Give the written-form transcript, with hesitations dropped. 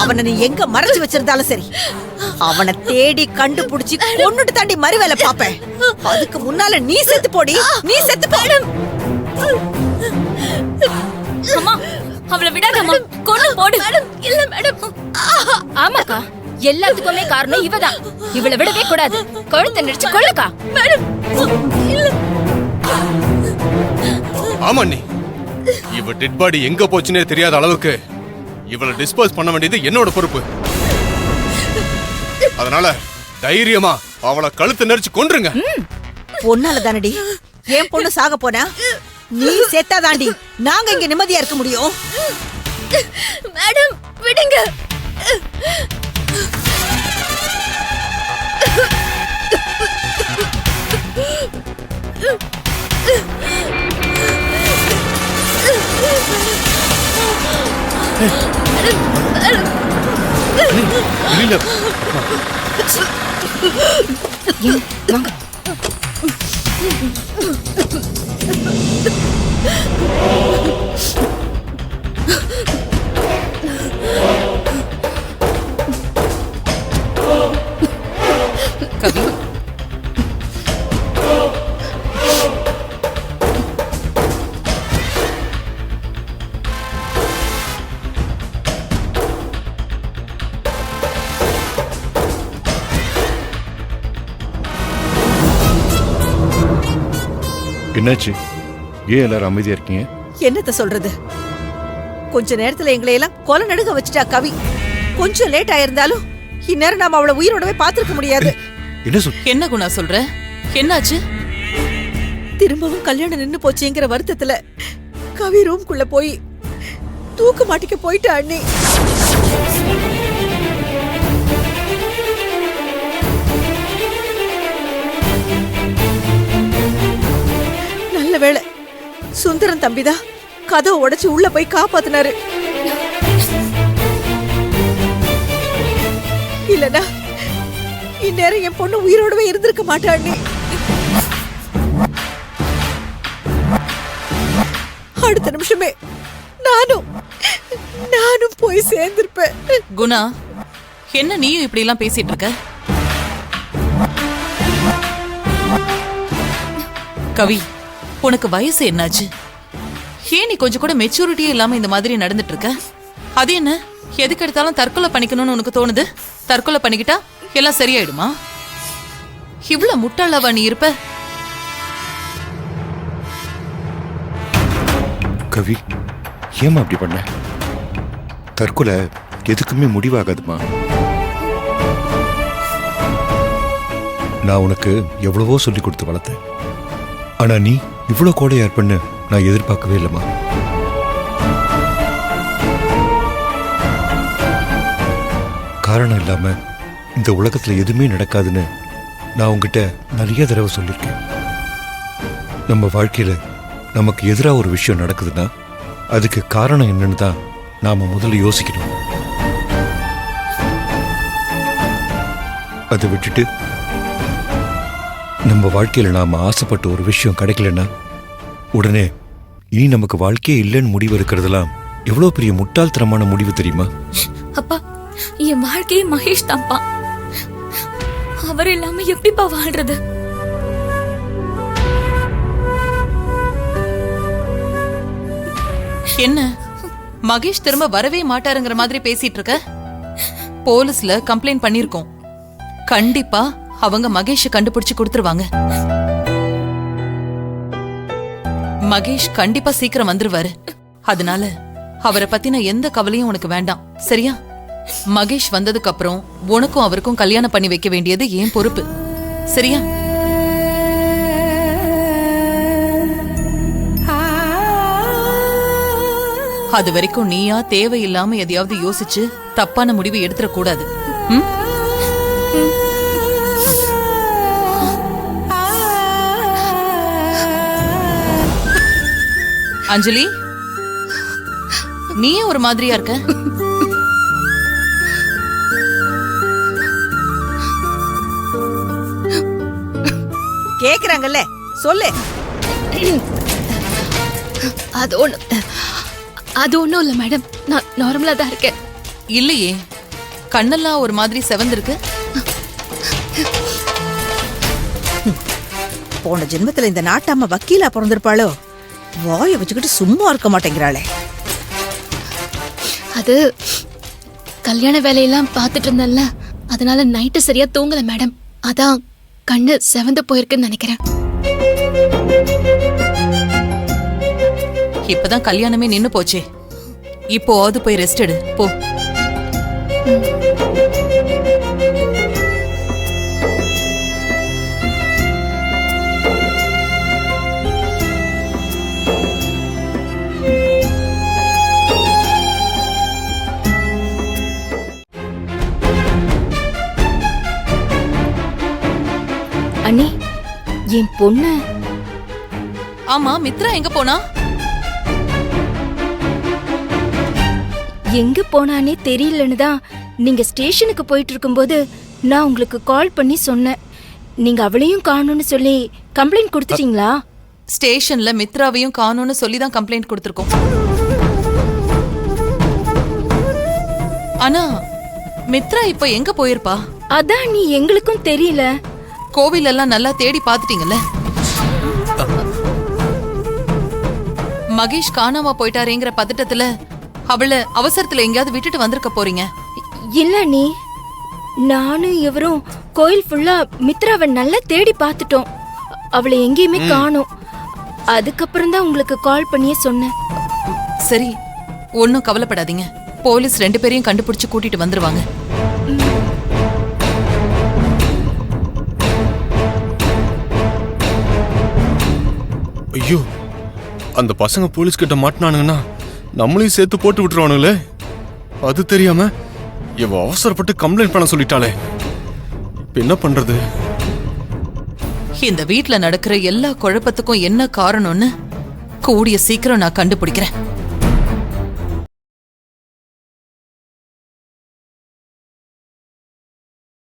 அவனை நீ எங்க மறைச்சு வச்சிருந்தாலும் சரி, அவனை தேடி கண்டுபிடிச்சு கொன்னுட்டு தாண்டி மறுவேலை பாப்பேன். அதுக்கு முன்னால நீ செத்து போடி, நீ செத்து போடு. அம்மா, அவளை விடாதம்மா, கொன்னு போடு. இல்ல மேடம். ஆமாக்கா, எல்லாத்துக்குமே காரணம் இவதான். இவளை விடவே கூடாது. கழுத்தை நெரிச்சு கொள்ளுக்கா. மேடம் இல்ல. ஆமா நீ, இவ டெட் பாடி எங்க போச்சுன்னே தெரியாத அளவுக்கு இவளை டிஸ்போஸ் பண்ண வேண்டியது என்னோட பொறுப்பு. அதனால தைரியமா அவளை கழுத்து நெரிச்சு கொன்றுங்க. பொண்ணால தானடி என் பொண்ணு சாக போனா, நீ செத்தாதாண்டி நாங்க இங்க நிம்மதியா இருக்க முடியும். மேடம் விடுங்க. வெளியில வாங்க. கவி, என்னாச்சு? ஏன் எல்லாரும் அமைதியா இருக்கீங்க? என்னத்த சொல்றது, கொஞ்ச நேரத்துல எங்களை எல்லாம் கொலை நடுங்க வச்சுட்டா கவி. கொஞ்சம் லேட் ஆயிருந்தாலும் இந்நேரம் நாம அவளை உயிரோடவே பாத்துருக்க முடியாது. என்ன குணா சொல்ற? என்னாச்சு? திரும்பவும் கல்யாணம் நின்னு போச்சுங்கிற வருத்தத்துல கவி ரூம்குள்ள போய் தூக்க மாட்டிக்க போயிட்டா அண்ணி. நல்ல வேளை சுந்தரம் தம்பிதான் கதவை உடைச்சு உள்ள போய் காப்பாத்தினாரு. இல்லனா இந்நேரம் என் பொண்ணு உயிரோடவே இருந்திருக்க மாட்டான்னு. அடுத்த நிமிஷமே நானும் போய் சேர்ந்திருப்பேன். குணா, என்ன நீயும் இப்படி எல்லாம் பேசிட்டு இருக்க? கவி, உனக்கு வயசு என்னாச்சு? ஏன் நீ கொஞ்சம் கூட மெச்சூரிட்டியே இல்லாம இந்த மாதிரி நடந்துட்டு இருக்க? அது என்ன, எதுக்கு எடுத்தாலும் தற்கொலை பண்ணிக்கணும்னு உனக்கு தோணுது? தற்கொலை பண்ணிக்கிட்டா எல்லாம் சரியாயிடுமா? இவ்வளவு முட்டாளவா நீ இருப்ப? கவி, ஏமா அப்படி பண்ண? தற்கொலை எதுக்குமே முடிவாகாதுமா. நான் உனக்கு எவ்வளவோ சொல்லி கொடுத்து வளர்த்தேன். ஆனா நீ இவ்வளவு கோடையா இருப்பன்னு நான் எதிர்பார்க்கவே இல்லைம்மா. காரணம் இல்லாம இந்த உலகத்துல எதுவுமே நடக்காதுன்னு நான் உங்ககிட்ட நிறைய தடவை சொல்லியிருக்கேன். நம்ம வாழ்க்கையில நமக்கு எதிராக ஒரு விஷயம் நடக்குதுன்னா அதுக்கு காரணம் என்னன்னு தான் நாம முதல்ல யோசிக்கணும். அதை விட்டுட்டு நம்ம வாழ்க்கையில நாம ஆசைப்பட்ட ஒரு விஷயம் கிடைக்கலன்னா உடனே இனி நமக்கு வாழ்க்கையே இல்லைன்னு முடிவு இருக்கிறதெல்லாம் எவ்வளவு பெரிய முட்டாள்தனமான முடிவு தெரியுமா? அப்பா, என் வாழ்க்கையே மகேஷ் தான்ப்பா. அவர் இல்லாம எப்படிப்பா வாழ்றது? என்ன மகேஷ் திரும்ப வரவே மாட்டாருங்கிற மாதிரி பேசிட்டு இருக்க? போலீஸ்ல கம்ப்ளைண்ட் பண்ணிருக்கோம். கண்டிப்பா அவங்க மகேஷ கண்டுபிடிச்சு கொடுத்துருவாங்க. மகேஷ் கண்டிப்பா சீக்கிரம் வந்துருவாரு. அதனால அவரை பத்தின எந்த கவலையும் உனக்கு வேண்டாம், சரியா? மகேஷ் வந்ததுக்கு அப்புறம் உனக்கும் அவருக்கும் கல்யாணம் பண்ணி வைக்க வேண்டியது ஏன் பொறுப்பு, சரியா? அது வரைக்கும் நீயா தேவையில்லாம எதையாவது யோசிச்சு தப்பான முடிவு எடுத்துடக்கூடாது. அஞ்சலி, நீயே ஒரு மாதிரியா இருக்க. கேக்குறாங்கல்ல, சொல்லு. அது ஒண்ணும் இல்ல மேடம், நான் நார்மலா தான் இருக்கேன். இல்லையே, கண்ணெல்லாம் ஒரு மாதிரி செவந்திருக்கு. போன ஜென்மத்துல இந்த நாட்டாம வக்கீலா பிறந்திருப்பாளோ? வாயை வச்சுக்கிட்டு சும்மா இருக்க மாட்டேங்கிறாளே. அது கல்யாண வேலையெல்லாம் பார்த்துட்டு இருந்தேன்ல, அதனால நைட்டு சரியா தூங்கல மேடம். அதான் கண்ணு செவந்து போயிருக்குன்னு நினைக்கிறேன். இப்பதான் கல்யாணமே நின்னு போச்சே, இப்போவாவது போய் ரெஸ்ட் எடு போ. அண்ணி, என் பொண்ணு ஆமா, மித்ரா எங்க போனா? எங்க போனானே தெரியலன்னு தான் நீங்க ஸ்டேஷனுக்கு போயிட்டு இருக்கும்போது நான் உங்களுக்கு கால் பண்ணி சொன்னேன். நீங்க அவளையும் காணும்னு சொல்லி கம்ப்ளைண்ட் கொடுத்துட்டீங்களா? ஸ்டேஷன்ல மித்ராவையும் காணோம்னு சொல்லி தான் கம்ப்ளைண்ட் கொடுத்திருக்கோம். ஆனா மித்ரா இப்ப எங்க போயிருப்பா? அதான் நீ எங்களுக்கும் தெரியல. கோவில் எல்லாம் நல்லா தேடி பாத்துட்டீங்கல்ல? மகேஷ் காணாம போயிட்டாரேங்கிற பதட்டத்துல அவளை அவசரத்துல எங்கேயாவது விட்டுட்டு வந்திருக்க போறீங்க. இல்ல நீ, நானும் இவரும் கோயில் ஃபுல்லா மித்ராவை நல்லா தேடி பார்த்துட்டோம். அவளை எங்கேயுமே காணோம். அதுக்கப்புறம் தான் உங்களுக்கு கால் பண்ணியே சொன்னேன். சரி, ஒன்னும் கவலைப்படாதீங்க. போலீஸ் 2 பேரையும் கண்டுபிடிச்சு கூட்டிட்டு வந்துருவாங்க. ஐயோ, அந்த பசங்க போலீஸ் கிட்ட மாட்டினானுங்கன்னா நம்மளையும் சேர்த்து போட்டு விட்டுருவானுங்களே. அது தெரியாம இவ அவசரப்பட்டு கம்ப்ளைண்ட் பண்ண சொல்லிட்டாளே. இப்ப என்ன பண்றது? இந்த வீட்ல நடக்கிற எல்லா குழப்பத்துக்கும் என்ன காரணம்னு கூடிய சீக்கிரம் நான் கண்டுபிடிக்கிறேன்.